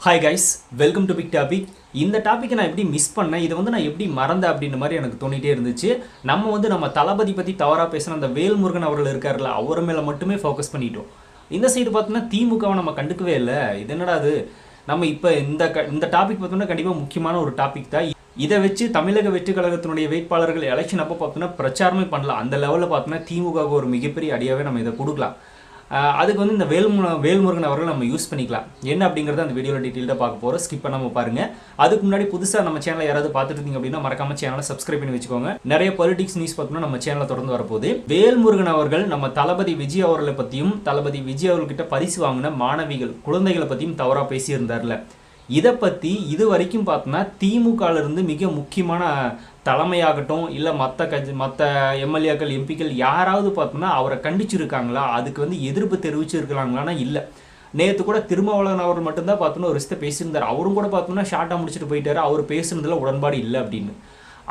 Hi guys, welcome to big topic. இந்த டாப்பிக்கை நான் எப்படி மிஸ் பண்ணேன், இதை நான் எப்படி மறந்தேன் அப்படின்ற மாதிரி எனக்கு தோணிகிட்டே இருந்துச்சு. நம்ம தளபதி பற்றி தவறாக பேசின அந்த வேல்முருகன் அவர்கள் இருக்கார்ல, அவர் மேலே மட்டுமே ஃபோக்கஸ் பண்ணிட்டோம். இந்த சைடு பார்த்தோன்னா திமுகவை நம்ம கண்டுக்கவே இல்லை. இது என்னடா அது, நம்ம இப்போ இந்த டாபிக் பார்த்தோம்னா கண்டிப்பாக முக்கியமான ஒரு டாபிக் தான். இதை வச்சு தமிழக வெற்றி கழகத்தினுடைய வேட்பாளர்கள் எலெக்ஷன் அப்போ பார்த்தோன்னா பிரச்சாரமே பண்ணலாம். அந்த லெவலில் பார்த்தோன்னா திமுகவுக்கு ஒரு மிகப்பெரிய அடியாகவே நம்ம இதை கொடுக்கலாம். அதுக்கு இந்த வேல்முருகன் அவர்கள் நம்ம யூஸ் பண்ணிக்கலாம். என்ன அப்படிங்கிறத அந்த வீடியோவில் டீட்டெயிலாக பார்க்க போகிறோம். ஸ்கிப் பண்ணாமல் பாருங்கள். அதுக்கு முன்னாடி புதுசாக நம்ம சேனலை யாராவது பார்த்துட்டு இருந்தீங்க அப்படின்னா மறக்காம சேனலை சப்ஸ்கிரைப் பண்ணி வச்சுக்கோங்க. நிறைய பொலிட்டிக்ஸ் நியூஸ் பார்த்தோம்னா நம்ம சேனலை தொடர்ந்து வரப்போகுது. வேல்முருகன் அவர்கள் நம்ம தளபதி விஜய் அவர்களை பற்றியும் தளபதி விஜய் அவர்கிட்ட பரிசு வாங்கின மாணவிகள் குழந்தைகளை பற்றியும் தவறாக பேசியிருந்தார்ல. இதை பற்றி இது வரைக்கும் பார்த்தோன்னா திமுகவிலிருந்து மிக முக்கியமான தலைமையாகட்டும் இல்லை மற்ற எம்எல்ஏக்கள் எம்பிக்கள் யாராவது பார்த்தோன்னா அவரை கண்டிச்சிருக்காங்களா, அதுக்கு எதிர்ப்பு தெரிவிச்சிருக்கலாங்களான்னா இல்லை. நேற்று கூட திருமாவளவன் அவர் மட்டும்தான் பார்த்தோன்னா ஒரு விஷயத்தை பேசியிருந்தார். அவரும் கூட பார்த்தோம்னா ஷார்ட்டாக முடிச்சுட்டு போயிட்டாரு. அவர் பேசுனதில் உடன்பாடு இல்லை அப்படின்னு.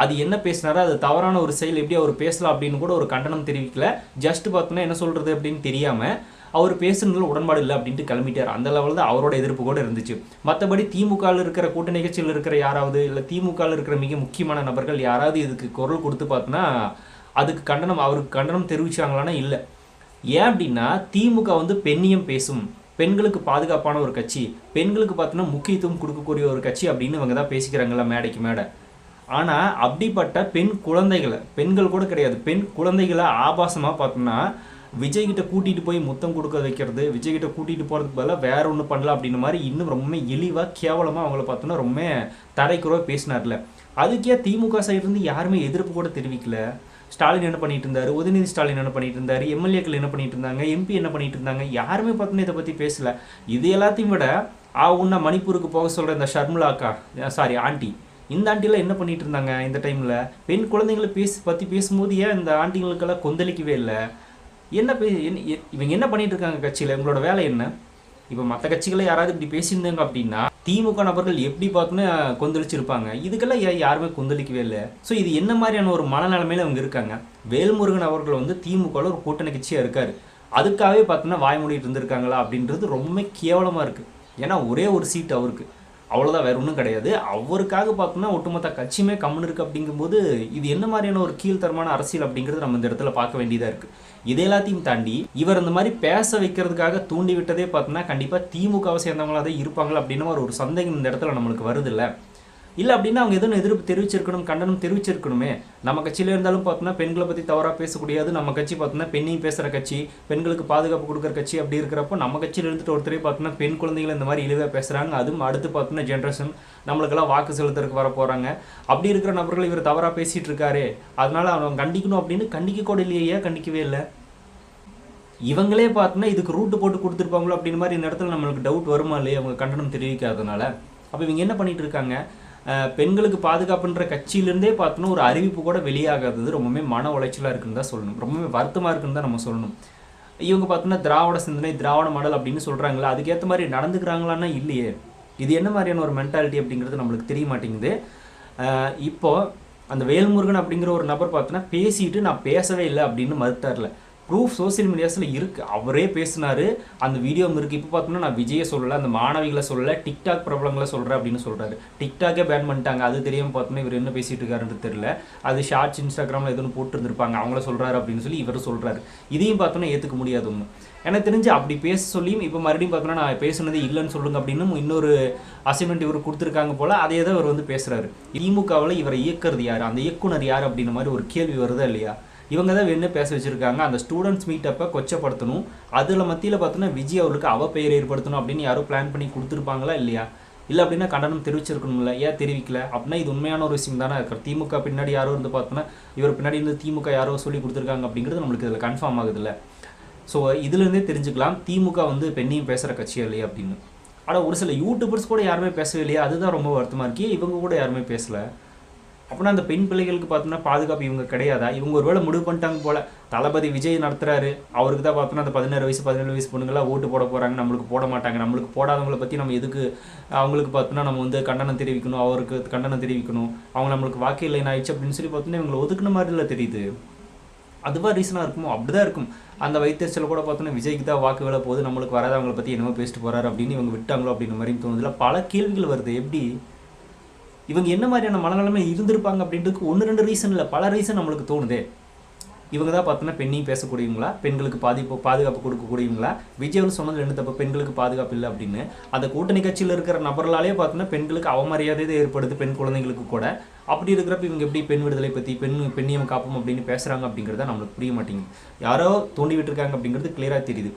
அது என்ன பேசினாரோ அது தவறான ஒரு செயல், எப்படி அவர் பேசலாம் அப்படின்னு கூட ஒரு கண்டனம் தெரிவிக்கல. ஜஸ்ட் பார்த்தோன்னா என்ன சொல்கிறது அப்படின்னு தெரியாமல் அவர் பேசுனதில் உடன்பாடு இல்லை அப்படின்ட்டு கிளம்பிட்டார். அந்த லெவலில் தான் அவரோட எதிர்ப்பு கூட இருந்துச்சு. மற்றபடி திமுகவில் இருக்கிற கூட்டணி கட்சியில் இருக்கிற யாராவது இல்லை திமுகவில் இருக்கிற மிக முக்கியமான நபர்கள் யாராவது இதுக்கு குரல் கொடுத்து பார்த்தோன்னா அதுக்கு அவருக்கு கண்டனம் தெரிவிச்சாங்களான்னா இல்லை. ஏன் அப்படின்னா திமுக பெண்ணியம் பேசும், பெண்களுக்கு பாதுகாப்பான ஒரு கட்சி, பெண்களுக்கு பார்த்தோன்னா முக்கியத்துவம் கொடுக்கக்கூடிய ஒரு கட்சி அப்படின்னு இவங்க தான் பேசிக்கிறாங்களா மேடைக்கு மேடை. ஆனால் அப்படிப்பட்ட பெண்கள் கூட கிடையாது, பெண் குழந்தைகளை ஆபாசமாக பார்த்தோம்னா விஜய்கிட்ட கூட்டிகிட்டு போய் முத்தம் கொடுக்க வைக்கிறது, விஜய்கிட்ட கூட்டிகிட்டு போகிறதுக்கு பதிலாக வேற ஒன்று பண்ணலாம் அப்படின்ற மாதிரி இன்னும் ரொம்ப இழிவாக கேவலமாக அவங்கள பார்த்தோன்னா ரொம்ப தரைக்குறவாக பேசினார்ல. அதுக்கே திமுக சைட்லேருந்து யாருமே எதிர்ப்பு கூட தெரிவிக்கல. ஸ்டாலின் என்ன பண்ணிட்டு இருந்தார், உதயநிதி ஸ்டாலின் என்ன பண்ணிட்டு இருந்தார், எம்எல்ஏக்கள் என்ன பண்ணிட்டு இருந்தாங்க, எம்பி என்ன பண்ணிட்டு இருந்தாங்க, யாருமே பார்த்தோன்னா இதை பற்றி பேசல. இது எல்லாத்தையும் விட உன்ன மணிப்பூருக்கு போக சொல்கிற இந்த ஷர்மிளாக்கா ஆண்டி, இந்த ஆண்டிலாம் என்ன பண்ணிட்டு இருந்தாங்க இந்த டைமில்? பெண் குழந்தைங்களை பற்றி பேசும்போது ஏன் இந்த ஆண்டிங்களுக்கெல்லாம் கொந்தளிக்கவே இல்லை? இவங்க என்ன பண்ணிட்டு இருக்காங்க கட்சியில்? இவங்களோட வேலை என்ன? இப்போ மற்ற கட்சிகளை யாராவது இப்படி பேசியிருந்தாங்க அப்படின்னா திமுக நபர்கள் எப்படி பார்த்துன்னு கொந்தளிச்சிருப்பாங்க. இதுக்கெல்லாம் யாருமே கொந்தளிக்கவே இல்லை. ஸோ இது என்ன மாதிரியான ஒரு மனநிலைமையில அவங்க இருக்காங்க? வேல்முருகன் அவர்கள் திமுகவில் ஒரு கூட்டணி கட்சியாக இருக்காரு, அதுக்காகவே பார்த்தோன்னா வாய் மூடிட்டு இருந்திருக்காங்களா அப்படின்றது ரொம்ப கேவலமாக இருக்குது. ஏன்னா ஒரே ஒரு சீட் அவருக்கு, அவ்வளோதான், வேற ஒன்றும் கிடையாது. அவருக்காக பார்த்தோம்னா ஒட்டுமொத்த கட்சியுமே கம்முன்னு இருக்குது. அப்படிங்கும்போது இது என்ன மாதிரியான ஒரு கீழ்த்தரமான அரசியல் அப்படிங்கிறது நம்ம இந்த இடத்துல பார்க்க வேண்டியதாக இருக்குது. இது எல்லாத்தையும் தாண்டி இவர் இந்த மாதிரி பேச வைக்கிறதுக்காக தூண்டி விட்டதே பார்த்தோன்னா கண்டிப்பாக திமுகவை சேர்ந்தவங்களாக தான் இருப்பாங்களா அப்படின்னு ஒரு சந்தேகம் இந்த இடத்துல நம்மளுக்கு வருது இல்லை அப்படின்னா அவங்க எதுவும் எதிர்ப்பு தெரிவிச்சிருக்கணும், கண்டனம் தெரிவிச்சிருக்கணுமே. நம்ம கட்சியில இருந்தாலும் பார்த்தோன்னா பெண்களை பற்றி தவறாக பேசக்கூடியது. நம்ம கட்சி பார்த்தோன்னா பெண்ணையும் பேசுகிற கட்சி, பெண்களுக்கு பாதுகாப்பு கொடுக்குற கட்சி. அப்படி இருக்கிறப்போ நம்ம கட்சியில் இருந்துட்டு ஒருத்தரே பார்த்தோன்னா பெண் குழந்தைகள் இந்த மாதிரி இழிவாக பேசுகிறாங்க. அதுவும் அடுத்து பார்த்தோன்னா ஜென்ரேஷன் நம்மளுக்கெல்லாம் வாக்கு செலுத்துறதுக்கு வர போகிறாங்க. அப்படி இருக்கிற நபர்கள் இவர் தவறாக பேசிகிட்டு இருக்காரு, அதனால அவங்க கண்டிக்கணும் அப்படின்னு கண்டிக்க கூட இல்லையே, கண்டிக்கவே இல்லை. இவங்களே பார்த்தோன்னா இதுக்கு ரூட்டு போட்டு கொடுத்துருப்பாங்களோ அப்படின்னு மாதிரி இந்த இடத்துல நம்மளுக்கு டவுட் வருமா இல்லையா, அவங்க கண்டனம் தெரிவிக்காதனால. அப்போ இவங்க என்ன பண்ணிட்டு இருக்காங்க? பெண்களுக்கு பாதுகாப்புன்ற கட்சியிலேருந்தே பார்த்தோன்னா ஒரு அறிவிப்பு கூட வெளியாகாதது ரொம்பவே மன உளைச்சலாக இருக்குன்னு தான் சொல்லணும், ரொம்பவே வருத்தமாக இருக்குன்னு தான் நம்ம சொல்லணும். இவங்க பார்த்தோன்னா திராவிட சிந்தனை, திராவிட மாடல் அப்படின்னு சொல்கிறாங்களா, அதுக்கேற்ற மாதிரி நடந்துக்கிறாங்களான்னா இல்லையே. இது என்ன மாதிரியான ஒரு மென்டாலிட்டி அப்படிங்கிறது நம்மளுக்கு தெரிய மாட்டேங்குது. இப்போது அந்த வேல்முருகன் அப்படிங்கிற ஒரு நபர் பார்த்தோன்னா பேசிட்டு நான் பேசவே இல்லை அப்படின்னு மறுத்தார்ல. ப்ரூஃப் சோசியல் மீடியாஸில் இருக்குது, அவரே பேசினார், அந்த வீடியோ இருக்குது. இப்போ பார்த்தோம்னா நான் விஜயை சொல்லலை, அந்த மாணவிகளை சொல்லலை, டிக்டாக் பிரபலங்களை சொல்கிறேன் அப்படின்னு சொல்கிறாரு. டிக்டாக்கே பேன் பண்ணிட்டாங்க, அது தெரியாமல் பார்த்தோன்னா இவர் என்ன பேசிகிட்டு இருக்காருன்னு தெரியல. அது ஷார்ட்ஸ் இன்ஸ்டாகிராமில் எதுவும் போட்டுருந்துருப்பாங்க, அவங்கள சொல்கிறாரு அப்படின்னு சொல்லி இவர் சொல்கிறாரு. இதையும் பார்த்தோன்னா ஏற்றுக்க முடியாது ஒன்று. எனக்கு தெரிஞ்சு அப்படி பேச சொல்லியும் இப்போ மறுபடியும் பார்த்தோன்னா நான் பேசுனது இல்லைன்னு சொல்லுங்க அப்படின்னு இன்னொரு அசைன்மெண்ட் இவர் கொடுத்துருக்காங்க போல். அதே தான் இவர் பேசுகிறாரு. திமுகவில் இவரை இயக்குறது யார், அந்த இயக்குனர் யார் அப்படின்ற மாதிரி ஒரு கேள்வி வருதா இல்லையா? இவங்க தான் என்ன பேச வச்சுருக்காங்க, அந்த ஸ்டூடெண்ட்ஸ் மீட்டப்பை கொச்சப்படுத்தணும், அதில் மத்தியில் பார்த்தோன்னா விஜய் அவருக்கு பெயர் ஏற்படுத்தணும் அப்படின்னு யாரும் பிளான் பண்ணி கொடுத்துருப்பாங்களா இல்லையா? இல்லை அப்படின்னா கண்டனம் தெரிவிச்சிருக்கணும்ல, ஏன் தெரிவிக்கல? அப்படின்னா இது உண்மையான ஒரு விஷயம் தானே. திமுக பின்னாடி யாரோ பார்த்தோன்னா இவர் பின்னாடி திமுக யாரோ சொல்லி கொடுத்துருக்காங்க அப்படிங்கிறது நம்மளுக்கு இதில் கன்ஃபார்ம் ஆகுதுல்ல. ஸோ இதுலேருந்தே தெரிஞ்சுக்கலாம் திமுக பெண்ணையும் பேசுகிற கட்சியா இல்லையா அப்படின்னு. ஆனால் ஒரு சில யூடியூபர்ஸ் கூட யாருமே பேசவே இல்லையா, அதுதான் ரொம்ப வருத்தமாக இருக்கே. இவங்க கூட யாருமே பேசலை. அப்படின்னா அந்த பெண் பிள்ளைகளுக்கு பார்த்தோன்னா பாதுகாப்பு இவங்க கிடையாதா? இவங்க ஒரு வேளை முடிவு பண்ணிட்டாங்க போல், தளபதி விஜய் நடத்துகிறாரு, அவருக்கு தான் பார்த்தோன்னா அந்த 17 வயசு பொண்ணுங்களாம் ஓட்டு போட போகிறாங்க, நம்மளுக்கு போட மாட்டாங்க, நம்மளுக்கு போடாதவங்களை பற்றி நம்ம எதுக்கு அவங்களுக்கு பார்த்தோன்னா நம்ம கண்டனம் தெரிவிக்கணும், அவருக்கு கண்டனம் தெரிவிக்கணும், அவங்க நம்மளுக்கு வாக்கு இல்லைன்னு ஆயிடுச்சு அப்படின்னு சொல்லி பார்த்தோன்னா இவங்களை ஒதுக்குன மாதிரிலாம் தெரியுது. அதுவா ரீசனாக இருக்குமோ? அப்படிதான் இருக்கும். அந்த வயிற்றுச்சல் கூட பார்த்தோன்னா விஜய்க்கு தான் வாக்கு வேலை போகுது, நம்மளுக்கு வராதவங்களை பற்றி என்னமோ பேசிட்டு போகிறாரு அப்படின்னு இவங்க விட்டாங்களோ அப்படின்ற மாதிரி தோணுதுல. பல கேள்விகள் வருது. எப்படி இவங்க என்ன மாதிரியான மனநிலைமை இருந்திருப்பாங்க அப்படின்றதுக்கு 1-2 ரீசன் இல்லை, பல ரீசன் நம்மளுக்கு தோணுதே. இவங்க தான் பார்த்தோன்னா பெண்ணையும் பேசக்கூடியவங்களா, பெண்களுக்கு பாதுகாப்பு கொடுக்கக்கூடியவங்களா? விஜய் அவர் சொன்னது என்ன தப்பு? பெண்களுக்கு பாதுகாப்பு இல்லை அப்படின்னு. அந்த கூட்டணி கட்சியில் இருக்கிற நபர்களாலே பார்த்தோன்னா பெண்களுக்கு அவமரியாதை ஏற்படுது, பெண் குழந்தைங்களுக்கு கூட. அப்படி இருக்கிறப்ப இவங்க எப்படி பெண் விடுதலை பற்றி பெண்ணியம் காப்போம் அப்படின்னு பேசுகிறாங்க அப்படிங்கிறத நம்மளுக்கு புரிய மாட்டேங்குது. யாரோ தோண்டி விட்டுருக்காங்க அப்படிங்கிறது கிளியராக தெரியுது.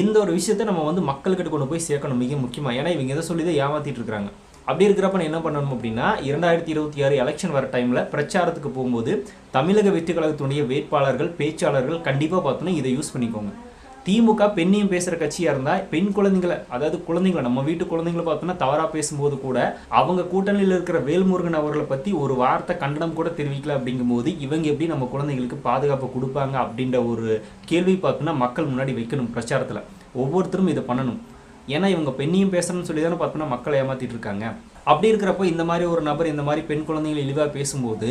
இந்த ஒரு விஷயத்தை நம்ம வந்து மக்கள்கிட்ட கொண்டு போய் சேர்க்கணும், மிக முக்கியமாக. ஏன்னா இவங்க எதை சொல்லி தான் ஏமாற்றிட்டு இருக்காங்க. அப்படி இருக்கிறப்ப என்ன பண்ணணும் அப்படின்னா, 2026 எலெக்ஷன் வர டைமில் பிரச்சாரத்துக்கு போகும்போது தமிழக வெற்றி கழகத்துடைய வேட்பாளர்கள், பேச்சாளர்கள் கண்டிப்பாக பார்த்தோன்னா இதை யூஸ் பண்ணிக்கோங்க. திமுக பெண்ணையும் பேசுகிற கட்சியாக இருந்தால் பெண் குழந்தைங்களை, அதாவது குழந்தைங்களை, நம்ம வீட்டு குழந்தைங்களை பார்த்தோன்னா தவறாக பேசும்போது கூட அவங்க கூட்டணியில் இருக்கிற வேல்முருகன் அவர்களை பற்றி ஒரு வார்த்தை கண்டனம் கூட தெரிவிக்கல அப்படிங்கும்போது இவங்க எப்படி நம்ம குழந்தைங்களுக்கு பாதுகாப்பு கொடுப்பாங்க அப்படின்ற ஒரு கேள்வி பார்த்தோன்னா மக்கள் முன்னாடி வைக்கணும் பிரச்சாரத்தில். ஒவ்வொருத்தரும் இதை பண்ணணும். ஏன்னா இவங்க பெண்ணையும் பேசுகிறேன்னு சொல்லி தானே பார்த்தோன்னா மக்களை ஏமாற்றிட்டு இருக்காங்க. அப்படி இருக்கிறப்போ இந்த மாதிரி ஒரு நபர் இந்த மாதிரி பெண் குழந்தைகள் இழிவாக பேசும்போது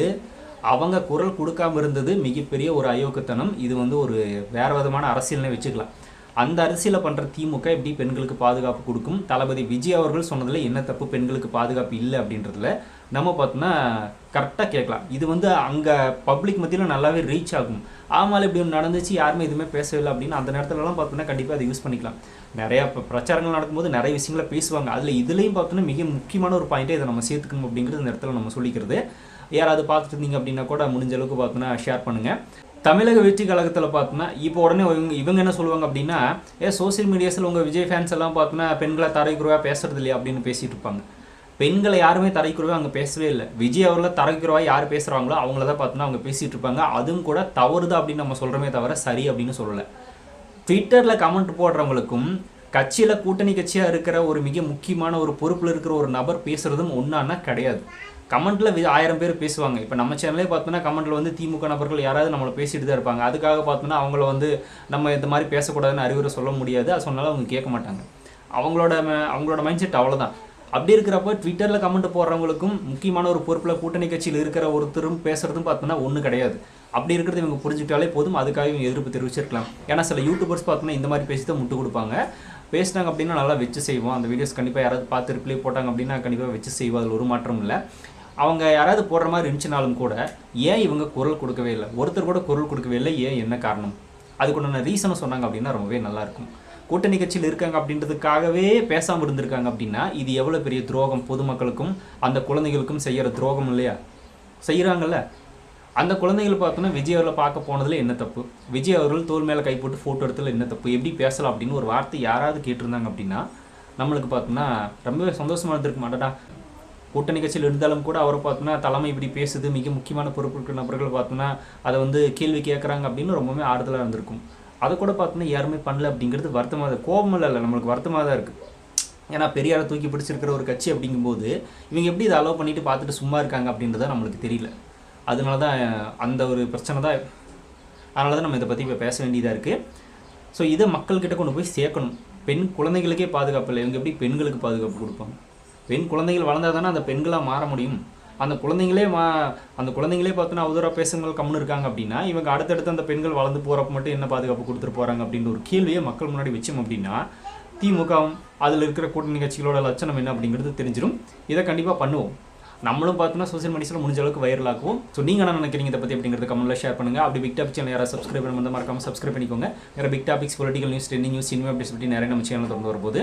அவங்க குரல் கொடுக்காம இருந்தது மிகப்பெரிய ஒரு அயோக்கியத்தனம். இது வந்து ஒரு வேறு விதமான அரசியல்னே வச்சுக்கலாம். அந்த அரசியலை பண்ணுற திமுக எப்படி பெண்களுக்கு பாதுகாப்பு கொடுக்கும்? தளபதி விஜய் அவர்கள் சொன்னதில் என்ன தப்பு? பெண்களுக்கு பாதுகாப்பு இல்லை அப்படின்றதுல நம்ம பார்த்தோன்னா கரெக்டாக கேட்கலாம். இது வந்து அங்கே பப்ளிக் மத்தியில் நல்லாவே ரீச் ஆகும். ஆமாம் இப்படி ஒன்று நடந்துச்சு, யாருமே எதுவுமே பேசவில்லை அப்படின்னு அந்த நேரத்துலலாம் பார்த்தோன்னா கண்டிப்பாக அதை யூஸ் பண்ணிக்கலாம். நிறையா பிரச்சாரங்கள் நடக்கும்போது நிறைய விஷயங்களை பேசுவாங்க. அதில் இதுலேயும் பார்த்தோன்னா மிக முக்கியமான ஒரு பாயிண்ட்டே இதை நம்ம சேர்த்துக்கணும் அப்படிங்கிறது இந்த இடத்துல நம்ம சொல்லிக்கிறது. யாராவது பார்த்துட்டு இருந்தீங்க அப்படின்னா கூட முடிஞ்ச அளவுக்கு பார்த்தோன்னா ஷேர் பண்ணுங்கள். தமிழக வெற்றி கழகத்தில் பார்த்தோன்னா இப்போ உடனே இவங்க என்ன சொல்லுவாங்க அப்படின்னா, சோசியல் மீடியாஸில் உங்கள் விஜய் ஃபேன்ஸ் எல்லாம் பார்த்தோன்னா பெண்களை தரைக்குறவாக பேசுறது இல்லையா அப்படின்னு பேசிகிட்டு இருப்பாங்க. பெண்களை யாருமே தரைக்குறவாக அங்கே பேசவே இல்லை. விஜய் அவரில் தரைக்குறவாக யார் பேசுகிறாங்களோ அவங்கள தான் பார்த்தோன்னா அவங்க பேசிகிட்டு இருப்பாங்க. அதுவும் கூட தவறுது அப்படின்னு நம்ம சொல்கிறோமே தவிர சரி அப்படின்னு சொல்லலை. ட்விட்டரில் கமெண்ட் போடுறவங்களுக்கும் கட்சியில் கூட்டணி கட்சியாக இருக்கிற ஒரு மிக முக்கியமான ஒரு பொறுப்பில் இருக்கிற ஒரு நபர் பேசுகிறதும் ஒன்றானா கிடையாது. கமெண்ட்டில் 1000 பேர் பேசுவாங்க. இப்போ நம்ம சேனலே பார்த்தோன்னா கமெண்ட்டில் வந்து திமுக நபர்கள் யாராவது நம்மளை பேசிட்டு தான் இருப்பாங்க. அதுக்காக பார்த்தோன்னா அவங்கள வந்து நம்ம இந்த மாதிரி பேசக்கூடாதுன்னு அறிவுரை சொல்ல முடியாது. அது சொன்னாலும் அவங்க கேட்க மாட்டாங்க. அவங்களோட மைண்ட் செட் அவ்வளோதான். அப்படி இருக்கிறப்ப ட்விட்டரில் கமெண்ட் போடுறவங்களுக்கும் முக்கியமான ஒரு பொறுப்பில் கூட்டணி கட்சியில் இருக்கிற ஒருத்தரும் பேசுகிறதும் பார்த்தோன்னா ஒன்றும் கிடையாது. அப்படி இருக்கிறது இவங்க புரிஞ்சுக்கிட்டாலே போதும். அதுக்காக இவங்க எதிர்ப்பு தெரிவிச்சிருக்கலாம். ஏன்னா சில யூடியூபர்ஸ் பார்த்தோன்னா இந்த மாதிரி பேசி தான் முட்டு கொடுப்பாங்க. பேசினாங்க அப்படின்னா நல்லா வச்சு செய்வோம். அந்த வீடியோஸ் கண்டிப்பாக யாராவது பார்த்து ரிப்ளை போட்டாங்க அப்படின்னா கண்டிப்பாக வச்சு செய்வோம். அதில் ஒரு மாற்றம் இல்லை. அவங்க யாராவது போடுற மாதிரி இருந்துச்சுனாலும் கூட ஏன் இவங்க குரல் கொடுக்கவே இல்லை? ஒருத்தர் கூட குரல் கொடுக்கவே இல்லை. ஏன், என்ன காரணம்? அதுக்குண்டான ரீசனை சொன்னாங்க அப்படின்னா ரொம்பவே நல்லாயிருக்கும். கூட்டணி கட்சியில் இருக்காங்க அப்படின்றதுக்காகவே பேசாமல் இருந்திருக்காங்க அப்படின்னா இது எவ்வளோ பெரிய துரோகம்? பொதுமக்களுக்கும் அந்த குழந்தைகளுக்கும் செய்கிற துரோகம் இல்லையா? செய்கிறாங்கல்ல. அந்த குழந்தைகள் பார்த்தோன்னா விஜய் அவர்களை பார்க்க போனதில் என்ன தப்பு? விஜய் அவர்கள் தோல் மேலே கை போட்டு ஃபோட்டோ எடுத்ததில் என்ன தப்பு? எப்படி பேசலாம் அப்படின்னு ஒரு வார்த்தை யாராவது கேட்டிருந்தாங்க அப்படின்னா நம்மளுக்கு பார்த்தோன்னா ரொம்பவே சந்தோஷமாக இருந்திருக்க மாட்டேடா. கூட்டணி கட்சியில் இருந்தாலும் கூட அவரை பார்த்தோன்னா தலைமை இப்படி பேசுது, மிக முக்கியமான பொறுப்பு இருக்கிற நபர்கள் பார்த்தோன்னா அதை வந்து கேள்வி கேட்குறாங்க அப்படின்னு ரொம்பவே ஆறுதலாக இருந்திருக்கும். அதை கூட பார்த்தோன்னா யாருமே பண்ணல அப்படிங்கிறது வருத்தமாக தான். கோபம் இல்லை, நம்மளுக்கு வருத்தமாக தான் இருக்குது. ஏன்னா பெரியாரை தூக்கி பிடிச்சிருக்கிற ஒரு கட்சி அப்படிங்கும்போது இவங்க எப்படி இதை அலோவ் பண்ணிட்டு பார்த்துட்டு சும்மா இருக்காங்க அப்படின்றத நம்மளுக்கு தெரியல. அதனால தான் அந்த ஒரு பிரச்சனை தான். அதனால தான் நம்ம இதை பற்றி இப்போ பேச வேண்டியதாக இருக்குது. ஸோ இதை மக்கள்கிட்ட கொண்டு போய் சேர்க்கணும். பெண் குழந்தைகளுக்கே பாதுகாப்பு இல்லை, இவங்க எப்படி பெண்களுக்கு பாதுகாப்பு கொடுப்பாங்க? பெண் குழந்தைகள் வளர்ந்தால் தானே அந்த பெண்களாக மாற முடியும். அந்த குழந்தைங்களே பார்த்தோன்னா அவதூறாக பேசுங்கள் கம்முன்னு இருக்காங்க அப்படின்னா இவங்க அடுத்தடுத்து அந்த பெண்கள் வளர்ந்து போகிறப்ப மட்டும் என்ன பாதுகாப்பு கொடுத்துட்டு போகிறாங்க அப்படின்ற ஒரு கேள்வியை மக்கள் முன்னாடி வச்சோம் அப்படின்னா திமுகவும் அதில் இருக்கிற கூட்டணி கட்சிகளோட லட்சணம் என்ன அப்படிங்கிறது தெரிஞ்சிடும். இதை கண்டிப்பாக பண்ணுவோம். நம்மளும் பார்த்தோன்னா சோசியல் மீடியாஸில் முடிஞ்ச அளவுக்கு வைரல் ஆக்குவோம். ஸோ நீங்கள் என்ன நினைக்கிறீங்க இதை பற்றி அப்படிங்கிறது கமெண்ட்டில் ஷேர் பண்ணுங்கள். அப்படி பிக் டாபிக் சேனல் யாராவது சப்ஸ்கிரைப் பண்ண மறக்காமல் சப்ஸ்கிரைப் பண்ணிக்கோங்க. வேறு big topics, political news, trending news, cinema அப்படி சொல்லிட்டு நிறைய நம்ம சேனல் தொடர்ந்து வரும்போது